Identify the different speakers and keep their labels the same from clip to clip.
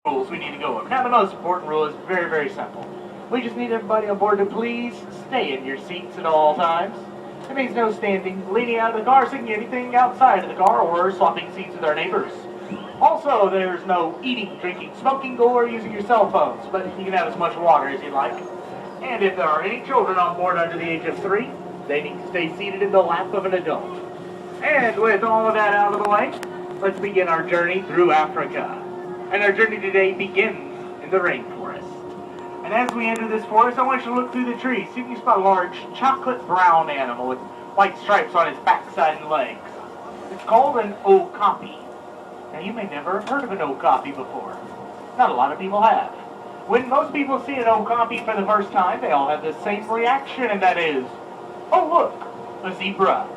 Speaker 1: rules we need to go over. Now, the most important rule is very, very simple. We just need everybody on board to please stay in your seats at all times. It means no standing, leaning out of the car, singing anything outside of the car, or swapping seats with our neighbors. Also, there's no eating, drinking, smoking, or using your cell phones, but you can have as much water as you like. And if there are any children on board under the age of 3, they need to stay seated in the lap of an adult. And with all of that out of the way, let's begin our journey through Africa. And our journey today begins in the rainforest. And as we enter this forest, I want you to look through the trees. See if you spot a large chocolate brown animal with white stripes on its backside and legs. It's called an okapi. Now, you may never have heard of an okapi before. Not a lot of people have. When most people see an okapi for the first time, they all have the same reaction, and that is, oh look, a zebra.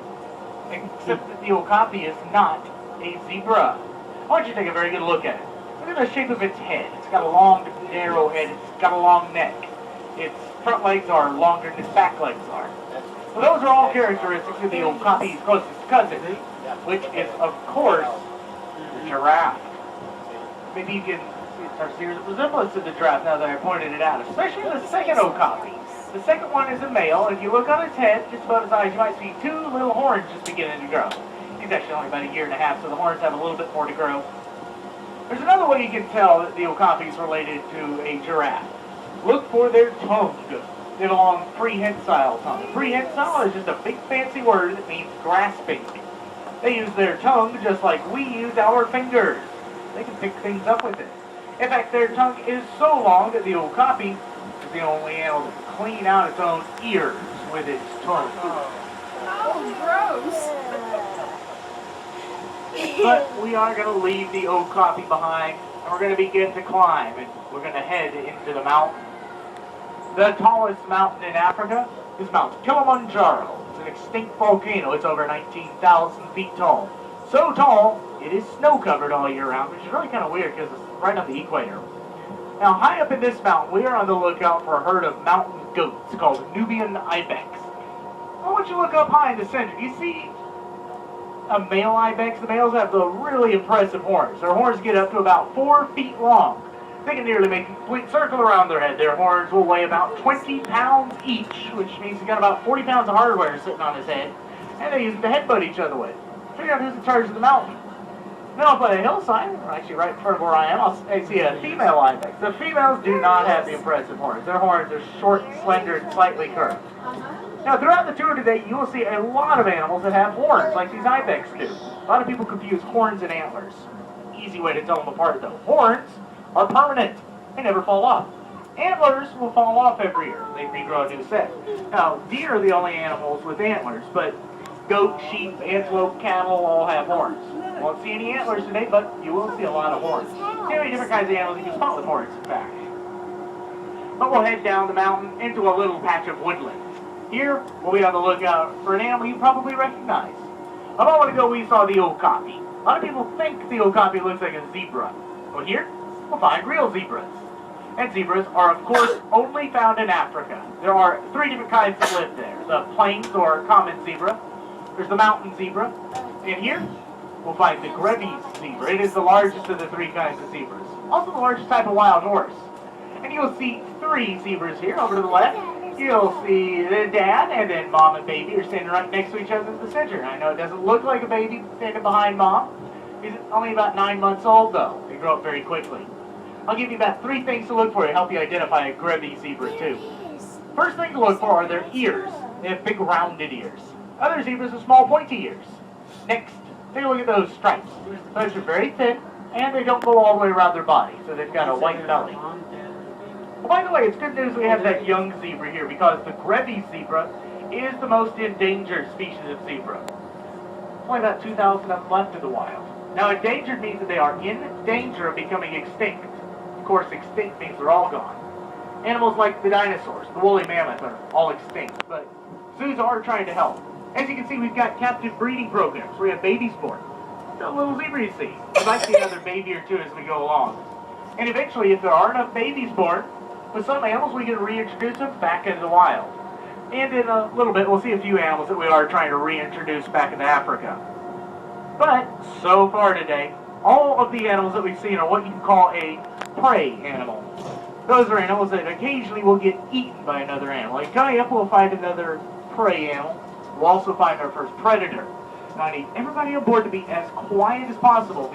Speaker 1: Except that the okapi is not a zebra. I want you to take a very good look at it. Look at the shape of its head. It's got a long, narrow head. It's got a long neck. Its front legs are longer than its back legs are. So those are all characteristics of the okapi's closest cousin, which is, of course, the giraffe. Maybe you can see a resemblance to the giraffe now that I pointed it out, especially the second okapi. The second one is a male, and if you look on its head, just above his eyes, you might see 2 little horns just beginning to grow. He's actually only about 1.5 years, so the horns have a little bit more to grow. There's another way you can tell that the okapi is related to a giraffe. Look for their tongue. They have a long prehensile tongue. Prehensile is just a big fancy word that means grasping. They use their tongue just like we use our fingers. They can pick things up with it. In fact, their tongue is so long that the okapi is the only animal that can clean out its own ears with its tongue.
Speaker 2: Oh, gross.
Speaker 1: But we are going to leave the okapi behind, and we're going to begin to climb, and we're going to head into the mountain. The tallest mountain in Africa is Mount Kilimanjaro. It's an extinct volcano. It's over 19,000 feet tall. So tall, it is snow-covered all year round, which is really kind of weird because it's right on the equator. Now, high up in this mountain, we are on the lookout for a herd of mountain goats called Nubian ibex. I want you to look up high in the center. You see a male ibex? The males have the really impressive horns. Their horns get up to about 4 feet long. They can nearly make a complete circle around their head. Their horns will weigh about 20 pounds each, which means he's got about 40 pounds of hardware sitting on his head. And they use it to headbutt each other with. Figure out who's in charge of the mountain. Now up on a hillside, or actually right in front of where I am, I see a female ibex. The females do not have the impressive horns. Their horns are short, slender, and slightly curved. Now, throughout the tour today, you will see a lot of animals that have horns, like these ibex do. A lot of people confuse horns and antlers. Easy way to tell them apart, though. Horns are permanent. They never fall off. Antlers will fall off every year. They regrow a new set. Now, deer are the only animals with antlers, but goat, sheep, antelope, cattle all have horns. You won't see any antlers today, but you will see a lot of horns. See how many different kinds of animals you can spot with horns, in fact. But we'll head down the mountain into a little patch of woodland. Here, we'll be on the lookout for an animal you probably recognize. A moment ago, we saw the okapi. A lot of people think the okapi looks like a zebra. Well, here, we'll find real zebras. And zebras are, of course, only found in Africa. There are 3 different kinds that live there. The plains or common zebra. There's the mountain zebra. And here, we'll find the Grevy's zebra. It is the largest of the 3 kinds of zebras. Also the largest type of wild horse. And you'll see 3 zebras here over to the left. You'll see the dad and then mom and baby are standing right next to each other in the center. I know it doesn't look like a baby standing behind mom. He's only about 9 months old, though. They grow up very quickly. I'll give you about 3 things to look for to help you identify a Grevy zebra, too. First thing to look for are their ears. They have big, rounded ears. Other zebras have small, pointy ears. Next, take a look at those stripes. Those are very thin, and they don't go all the way around their body, so they've got a white belly. Well, by the way, it's good news we have that young zebra here, because the Grevy zebra is the most endangered species of zebra. There's only about 2,000 of them left in the wild. Now, endangered means that they are in danger of becoming extinct. Of course, extinct means they're all gone. Animals like the dinosaurs, the woolly mammoth, are all extinct, but zoos are trying to help. As you can see, we've got captive breeding programs where we have babies born. The little zebra you see. We might see another baby or 2 as we go along. And eventually, if there are enough babies born, with some animals, we can reintroduce them back into the wild. And in a little bit, we'll see a few animals that we are trying to reintroduce back into Africa. But, so far today, all of the animals that we've seen are what you can call a prey animals. Those are animals that occasionally will get eaten by another animal. Like coming up, we'll find another prey animal. We'll also find our first predator. Now I need everybody on board to be as quiet as possible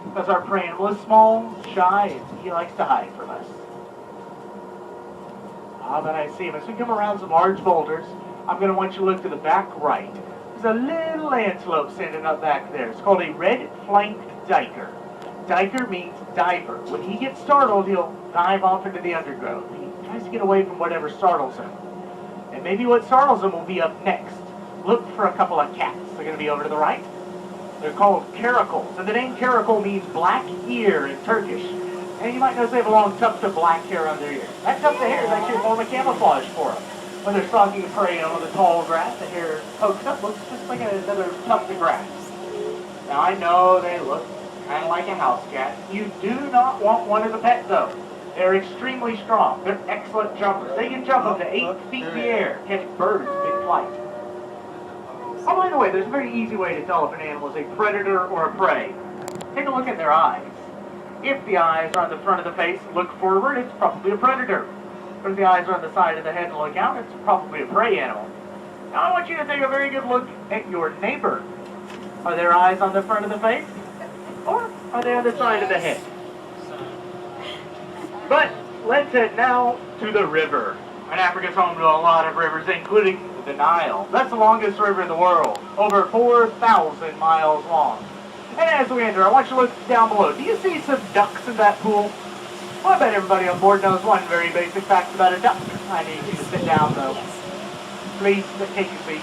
Speaker 1: because our prey animal is small, shy, and he likes to hide from us. Ah, but I see him. As we come around some large boulders, I'm going to want you to look to the back right. There's a little antelope standing up back there. It's called a red-flanked diker. Diker means diver. When he gets startled, he'll dive off into the undergrowth. He tries to get away from whatever startles him. And maybe what startles him will be up next. Look for a couple of cats. They're going to be over to the right. They're called caracals. And the name caracal means black ear in Turkish. And you might notice they have a long tuft of black hair on their ears. That tuft of hair is actually a form of camouflage for them. When they're stalking prey on the tall grass, the hair pokes up, looks just like another tuft of grass. Now I know they look kind of like a house cat. You do not want one as a pet though. They're extremely strong. They're excellent jumpers. They can jump up to 8 feet in the air, catch birds mid-flight. Oh, by the way, there's a very easy way to tell if an animal is a predator or a prey. Take a look at their eyes. If the eyes are on the front of the face, look forward, it's probably a predator. But if the eyes are on the side of the head and look out, it's probably a prey animal. Now I want you to take a very good look at your neighbor. Are their eyes on the front of the face? Or are they on the side of the head? But let's head now to the river. And Africa's home to a lot of rivers, including the Nile. That's the longest river in the world, over 4,000 miles long. And as we enter, I want you to look down below. Do you see some ducks in that pool? Well, I bet everybody on board knows one very basic fact about a duck. I need you to sit down, though. Please, take your seat.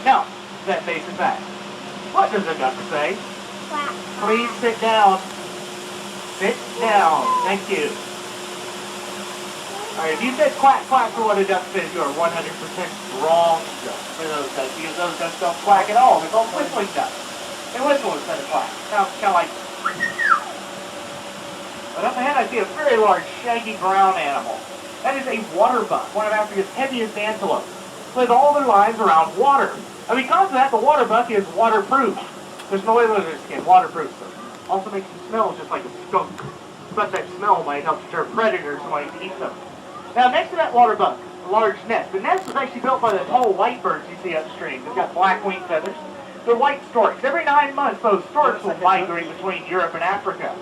Speaker 1: Now, that basic fact. What does a duck say?
Speaker 3: Quack.
Speaker 1: Please sit down. Sit down. Thank you. All right, if you said quack, quack for what a duck says, you are 100% wrong for those ducks, because those ducks don't quack at all. They're called whistling ducks. They whistle instead of quack. Sounds kind of like... But up ahead I see a very large, shaggy brown animal. That is a water buck, one of Africa's heaviest antelopes. Live all their lives around water. And because of that, the water buck is waterproof. There's no way with their skin, waterproof. Also makes them smell just like a skunk. But that smell might help deter predators who might eat them. Now next to that water buck, a large nest. The nest was actually built by the tall white birds you see upstream. They've got black wing feathers. They're white storks. Every 9 months, those storks will migrate between Europe and Africa.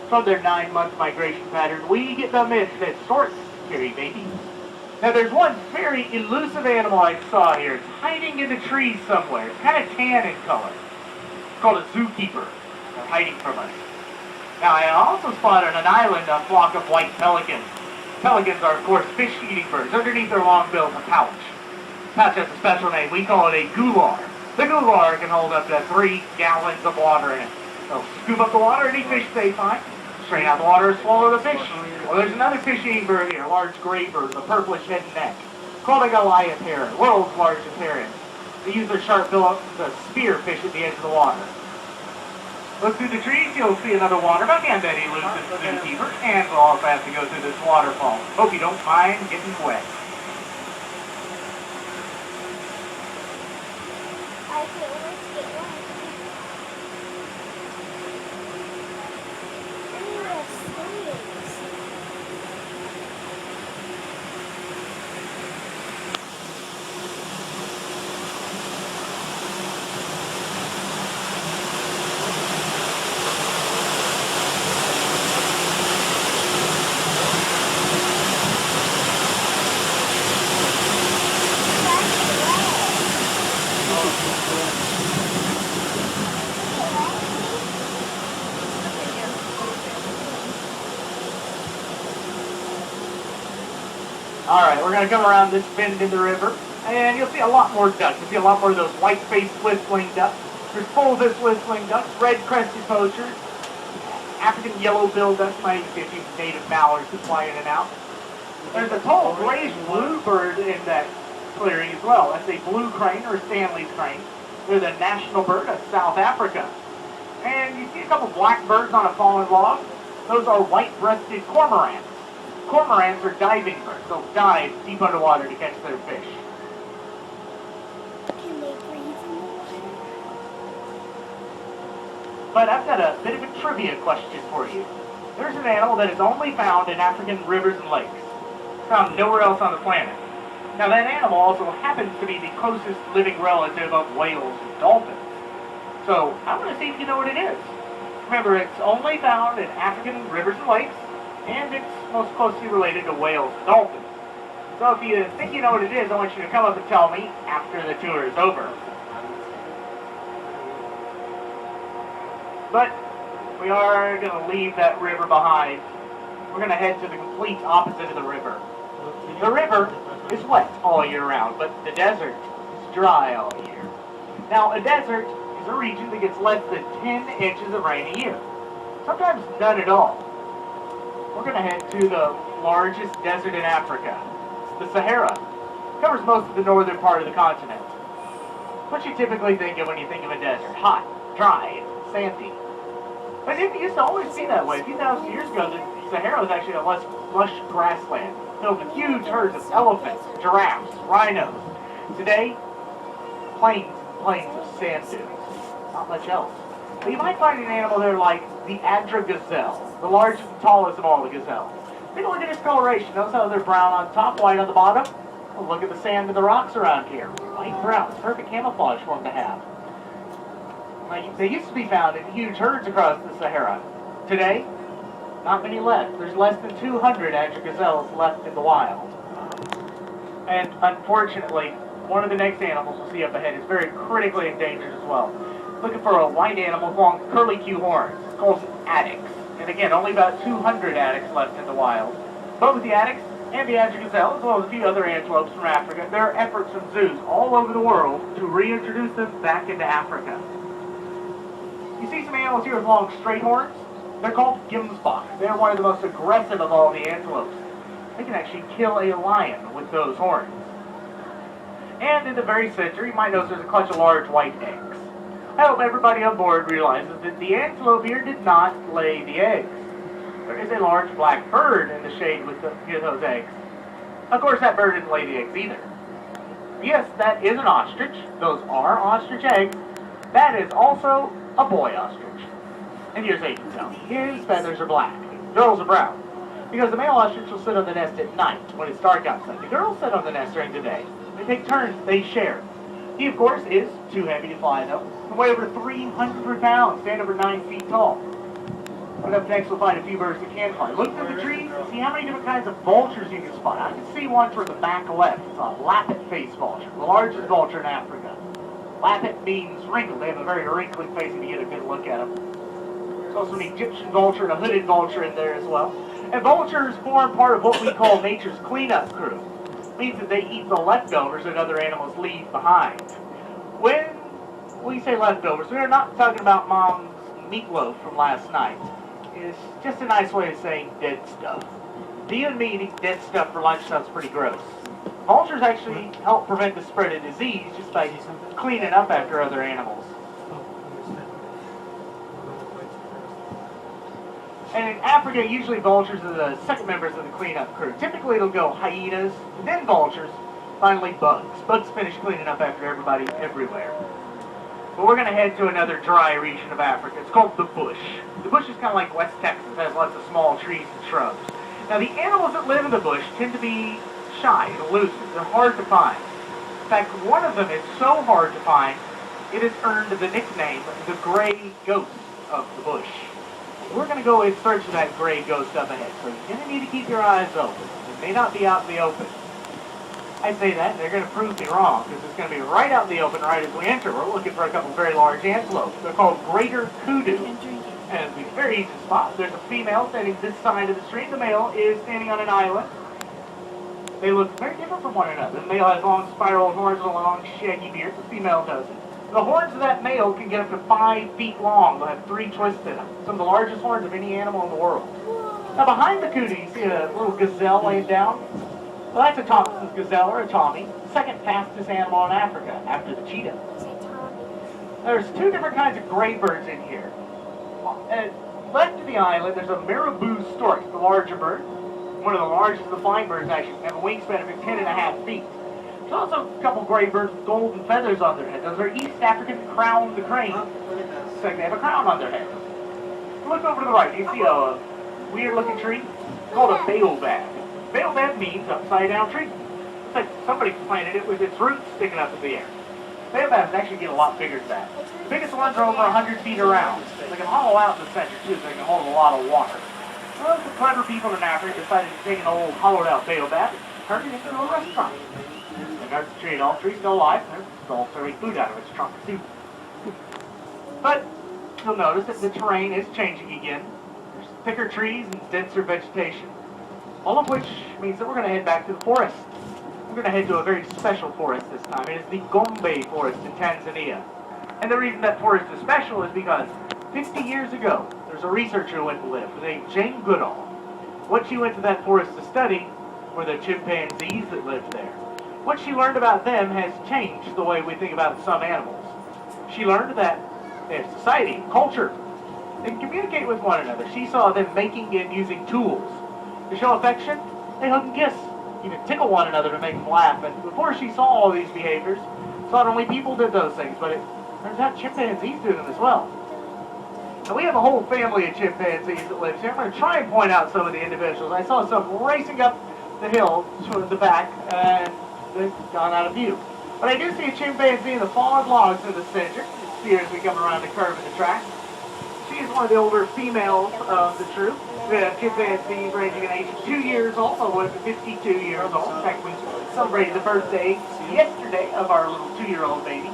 Speaker 1: From their 9-month migration pattern, we get the myth that storks carry babies. Now there's one very elusive animal I saw here. It's hiding in the trees somewhere. It's kind of tan in color. It's called a zookeeper. They're hiding from us. Now I also spotted on an island a flock of white pelicans. Pelicans are, of course, fish-eating birds. Underneath their long bill is a pouch. Pouch has a special name. We call it a gular. The gular can hold up to 3 gallons of water in it. They'll scoop up the water, any fish they find, strain out the water, and swallow the fish. Well, there's another fish-eating bird here, a large gray bird with a purplish head and neck, called a Goliath heron, world's largest heron. They use their sharp bill to spear fish at the edge of the water. Look through the trees, you'll see another water buck and that elusive zookeeper, and we'll also have to go through this waterfall. Hope you don't mind getting wet.
Speaker 3: I can always get one. I need to have sleeves.
Speaker 1: Alright, we're going to come around this bend in the river, and you'll see a lot more ducks. You'll see a lot more of those white-faced whistling ducks. There's fulvous whistling ducks, red-crested poachers, African yellow-billed ducks, might even see a few native mallards that fly in and out. There's a tall grayish-blue bird in that clearing as well. That's a blue crane, or Stanley's crane. They're the national bird of South Africa. And you see a couple blackbirds on a fallen log. Those are white-breasted cormorants. Cormorants are diving birds. They'll dive deep underwater to catch their fish.
Speaker 3: Can they breathe in the water?
Speaker 1: But I've got a bit of a trivia question for you. There's an animal that is only found in African rivers and lakes. Found nowhere else on the planet. Now that animal also happens to be the closest living relative of whales and dolphins. So I want to see if you know what it is. Remember, it's only found in African rivers and lakes, and it's most closely related to whales and dolphins. So if you think you know what it is, I want you to come up and tell me after the tour is over. But we are going to leave that river behind. We're going to head to the complete opposite of the river. The river is wet all year round, but the desert is dry all year. Now, a desert is a region that gets less than 10 inches of rain a year. Sometimes none at all. We're going to head to the largest desert in Africa, the Sahara. It covers most of the northern part of the continent. What you typically think of when you think of a desert: hot, dry, and sandy. But it used to always be that way. A few thousand years ago, the Sahara was actually a lush grassland filled with huge herds of elephants, giraffes, rhinos. Today, plains and plains of sand dunes. Not much else. But you might find an animal there like the Adra gazelle, the largest and tallest of all the gazelles. Take a look at its coloration. Notice how they're brown on top, white on the bottom? Well, look at the sand and the rocks around here. White and brown. It's perfect camouflage for them to have. They used to be found in huge herds across the Sahara. Today, not many left. There's less than 200 Adra gazelles left in the wild. And unfortunately, one of the next animals we'll see up ahead is very critically endangered as well. Looking for a white animal with long curlicue horns. It's called an addax. And again, only about 200 addax left in the wild. But with the addax and the Adra gazelle, as well as a few other antelopes from Africa, there are efforts from zoos all over the world to reintroduce them back into Africa. You see some animals here with long straight horns? They're called gemsbok. They're one of the most aggressive of all the antelopes. They can actually kill a lion with those horns. And in the very center, you might notice there's a clutch of large white eggs. I hope everybody on board realizes that the antelope here did not lay the eggs. There is a large black bird in the shade with those eggs. Of course, that bird didn't lay the eggs either. Yes, that is an ostrich. Those are ostrich eggs. That is also a boy ostrich. And here's how you can tell. His feathers are black. Girls are brown. Because the male ostrich will sit on the nest at night when it's dark outside. The girls sit on the nest during the day. They take turns. They share. He, of course, is too heavy to fly, though. He weighs over 300 pounds, stand over 9 feet tall. But up next, we'll find a few birds that can fly. Look through the trees and see how many different kinds of vultures you can spot. I can see one toward the back left. It's a lappet-faced vulture, the largest vulture in Africa. Lappet means wrinkled. They have a very wrinkly face if you get a good look at them. There's also an Egyptian vulture and a hooded vulture in there as well. And vultures form part of what we call nature's cleanup crew. It means that they eat the leftovers that other animals leave behind. When we say leftovers, we are not talking about Mom's meatloaf from last night. It's just a nice way of saying dead stuff. You and me eating dead stuff for lunch sounds pretty gross. Vultures actually help prevent the spread of disease just by cleaning up after other animals. And in Africa, usually vultures are the second members of the cleanup crew. Typically, it'll go hyenas, then vultures, finally bugs. Bugs finish cleaning up after everybody everywhere. But we're going to head to another dry region of Africa. It's called the bush. The bush is kind of like West Texas. It has lots of small trees and shrubs. Now, the animals that live in the bush tend to be shy and elusive. They're hard to find. In fact, one of them is so hard to find, it has earned the nickname the gray ghost of the bush. We're going to go in search of that gray ghost up ahead, so you're going to need to keep your eyes open. It may not be out in the open. I say that, and they're going to prove me wrong, because it's going to be right out in the open right as we enter. We're looking for a couple very large antelopes. They're called greater kudu, and it'll be very easy to spot. There's a female standing this side of the stream. The male is standing on an island. They look very different from one another. The male has long spiral horns and a long shaggy beard. The female doesn't. The horns of that male can get up to 5 feet long. They'll have 3 twists in them. Some of the largest horns of any animal in the world. Now behind the kudu, you see a little gazelle laid down. Well, that's a Thompson's gazelle, or a Tommy. The second fastest animal in Africa, after the cheetah. There's 2 different kinds of gray birds in here. Left of the island, there's a marabou stork, the larger bird. One of the largest of the flying birds, actually, have a wingspan of 10.5 feet. There's also a couple gray birds with golden feathers on their head. Those are East African crowned cranes. So they have a crown on their head. Look over to the right. You see a weird looking tree called a baobab. Baobab means upside down tree. It's like somebody planted it with its roots sticking up in the air. Baobabs actually get a lot bigger than that. The biggest ones are over 100 feet around. They can hollow out in the center too, so they can hold a lot of water. Well, the clever people in Africa decided to take an old hollowed out baobab and turn it into a restaurant. They nurse the tree and all the tree's still alive, and they're all serving food out of its trunk too. But you'll notice that the terrain is changing again. There's thicker trees and denser vegetation. All of which means that we're going to head back to the forest. We're going to head to a very special forest this time. It is the Gombe Forest in Tanzania. And the reason that forest is special is because 50 years ago, there's a researcher who went to live named Jane Goodall. What she went to that forest to study were the chimpanzees that lived there. What she learned about them has changed the way we think about some animals. She learned that their society, culture, they communicate with one another. She saw them making and using tools. To show affection, they hug and kiss, even tickle one another to make them laugh. And before she saw all these behaviors, thought only people did those things, but it turns out chimpanzees do them as well. Now we have a whole family of chimpanzees that lives here. I'm going to try and point out some of the individuals. I saw some racing up the hill toward the back, and they've gone out of view. But I do see a chimpanzee in the fallen logs in the center. You see her as we come around the curve of the track. She is one of the older females of the troop. We have chimpanzees ranging in age of 2 years old all the way up to 52 years old. In fact, we celebrated the birthday yesterday of our little 2-year-old baby.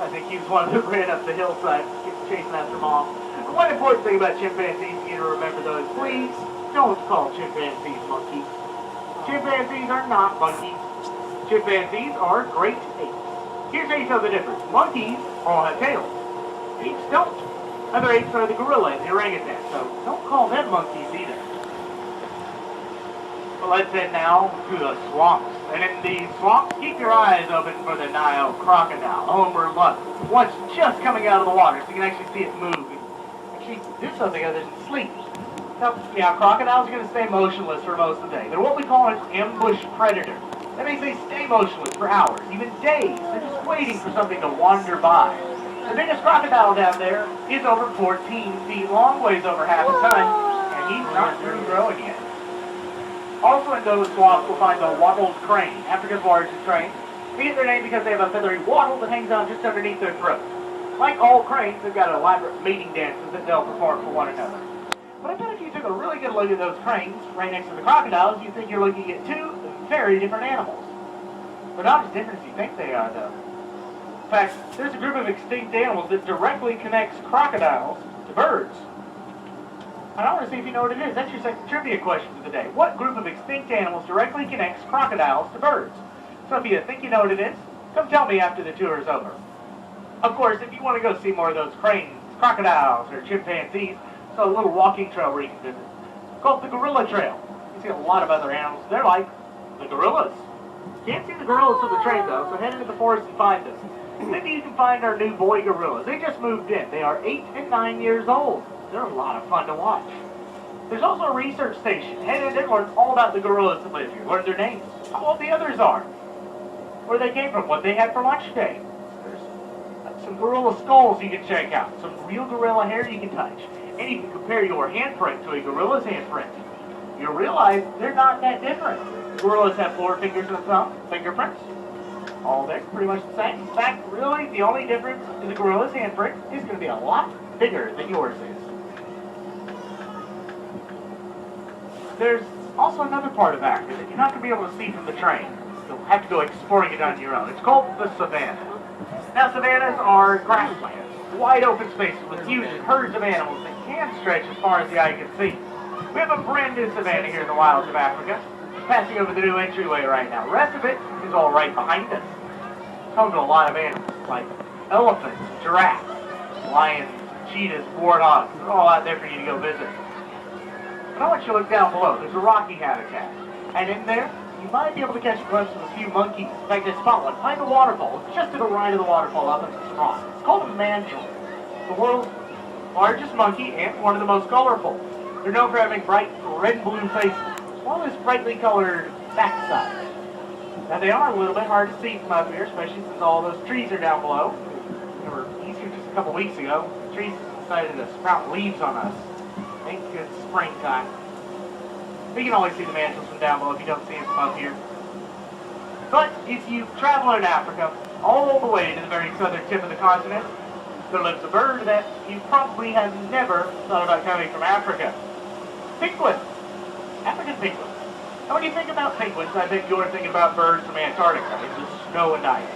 Speaker 1: I think he was one that ran up the hillside chasing after mom. But one important thing about chimpanzees, you need to remember those, please don't call chimpanzees monkeys. Chimpanzees are not monkeys. Chimpanzees are great apes. Here's how you tell the difference. Monkeys all have tails. Apes don't. Other apes are the gorilla and the orangutan, so don't call them monkeys either. But let's head now to the swamps. And in the swamps, keep your eyes open for the Nile crocodile, Homer Luck. One's just coming out of the water, so you can actually see it move and actually do something other than sleep. Now, crocodiles are going to stay motionless for most of the day. They're what we call an ambush predator. That means they stay motionless for hours, even days. They're just waiting for something to wander by. The biggest crocodile down there is over 14 feet long, weighs over half a ton, and he's not through growing yet. Also in those swamps, we'll find the wattled crane, Africa's largest crane. They get their name because they have a feathery wattle that hangs down just underneath their throat. Like all cranes, they've got elaborate mating dances that they'll perform for one another. But I bet if you took a really good look at those cranes right next to the crocodiles, you'd think you're looking at two very different animals. They're not as different as you think they are, though. In fact, there's a group of extinct animals that directly connects crocodiles to birds. And I want to see if you know what it is. That's your second trivia question for the day. What group of extinct animals directly connects crocodiles to birds? So if you think you know what it is, come tell me after the tour is over. Of course, if you want to go see more of those cranes, crocodiles, or chimpanzees, there's a little walking trail where you can visit. It's called the Gorilla Trail. You see a lot of other animals. They're like the gorillas. Can't see the gorillas from the train, though, so head into the forest and find them. Maybe you can find our new boy gorillas. They just moved in. They are 8 and 9 years old. They're a lot of fun to watch. There's also a research station. Head in and learn all about the gorillas that live here. Learn their names, how old the others are, where they came from, what they had for lunch today. There's some gorilla skulls you can check out, some real gorilla hair you can touch, and you can compare your handprint to a gorilla's handprint. You'll realize they're not that different. Gorillas have 4 fingers and a thumb, fingerprints. All there, pretty much the same. In fact, really, the only difference is the gorilla's handprint is going to be a lot bigger than yours is. There's also another part of Africa that you're not going to be able to see from the train. You'll have to go exploring it on your own. It's called the savannah. Now, savannas are grasslands, wide open spaces with huge herds of animals that can stretch as far as the eye can see. We have a brand new savanna here in the wilds of Africa. Passing over the new entryway right now. The rest of it is all right behind us. It's home to a lot of animals like elephants, giraffes, lions, cheetahs, warthogs. They're all out there for you to go visit. But I want you to look down below. There's a rocky habitat. And in there, you might be able to catch a glimpse of a few monkeys. In fact, I spot one behind the waterfall. It's just to the right of the waterfall up in this rock. It's called a mandrill. The world's largest monkey and one of the most colorful. They're known for having bright red and blue faces, as well as brightly colored backsides. Now they are a little bit hard to see from up here, especially since all those trees are down below. They were easier just a couple weeks ago. The trees decided to sprout leaves on us. pink. It's springtime. You can always see the mantis from down below if you don't see him from up here. But if you travel in Africa, all the way to the very southern tip of the continent, there lives a bird that you probably have never thought about coming from Africa. Penguins. African penguins. And when you think about penguins, I think you're thinking about birds from Antarctica. It's just snow and ice.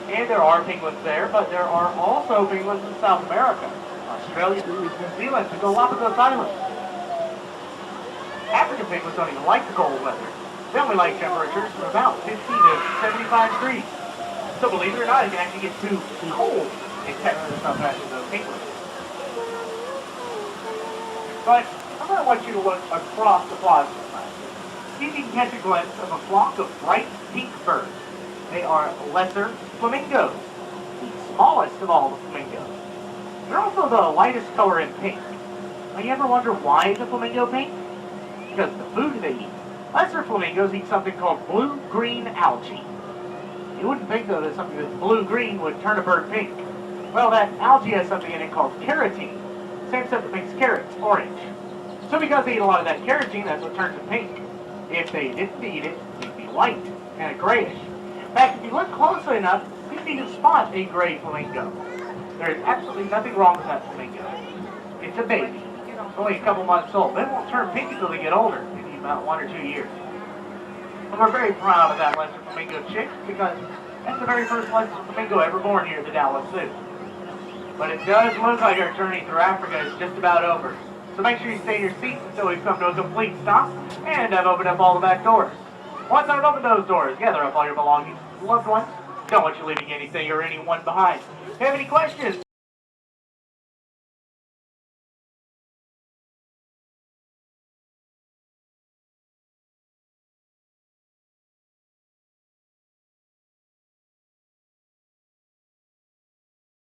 Speaker 1: And there are penguins there, but there are also penguins in South America, Australia, New Zealand, the Galapagos Islands. African penguins don't even like the cold weather. They only like temperatures from about 50 to 75 degrees. So believe it or not, it can actually get too cold in Texas sometimes with those penguins. But I'm going to want you to look across the plaza tonight. You can catch a glimpse of a flock of bright pink birds. They are lesser flamingos, the smallest of all the flamingos. They're also the lightest color in pink. Now, you ever wonder why is a flamingo pink? Because of the food they eat. Lesser flamingos eat something called blue-green algae. You wouldn't think, though, that something that's blue-green would turn a bird pink. Well, that algae has something in it called carotene. Same stuff that makes carrots orange. So because they eat a lot of that carotene, that's what turns it pink. If they didn't eat it, it'd be white, kind of grayish. In fact, if you look closely enough, you can even spot a gray flamingo. There is absolutely nothing wrong with that flamingo. It's a baby. It's only a couple months old. They won't turn pink until they get older, maybe about 1 or 2 years. And we're very proud of that lesser flamingo chick because that's the very first lesser flamingo ever born here at the Dallas Zoo. But it does look like our journey through Africa is just about over. So make sure you stay in your seats until we've come to a complete stop, and I've opened up all the back doors. Once I've opened those doors, gather up all your belongings, loved ones. Don't want you leaving anything or anyone behind. If you have any questions,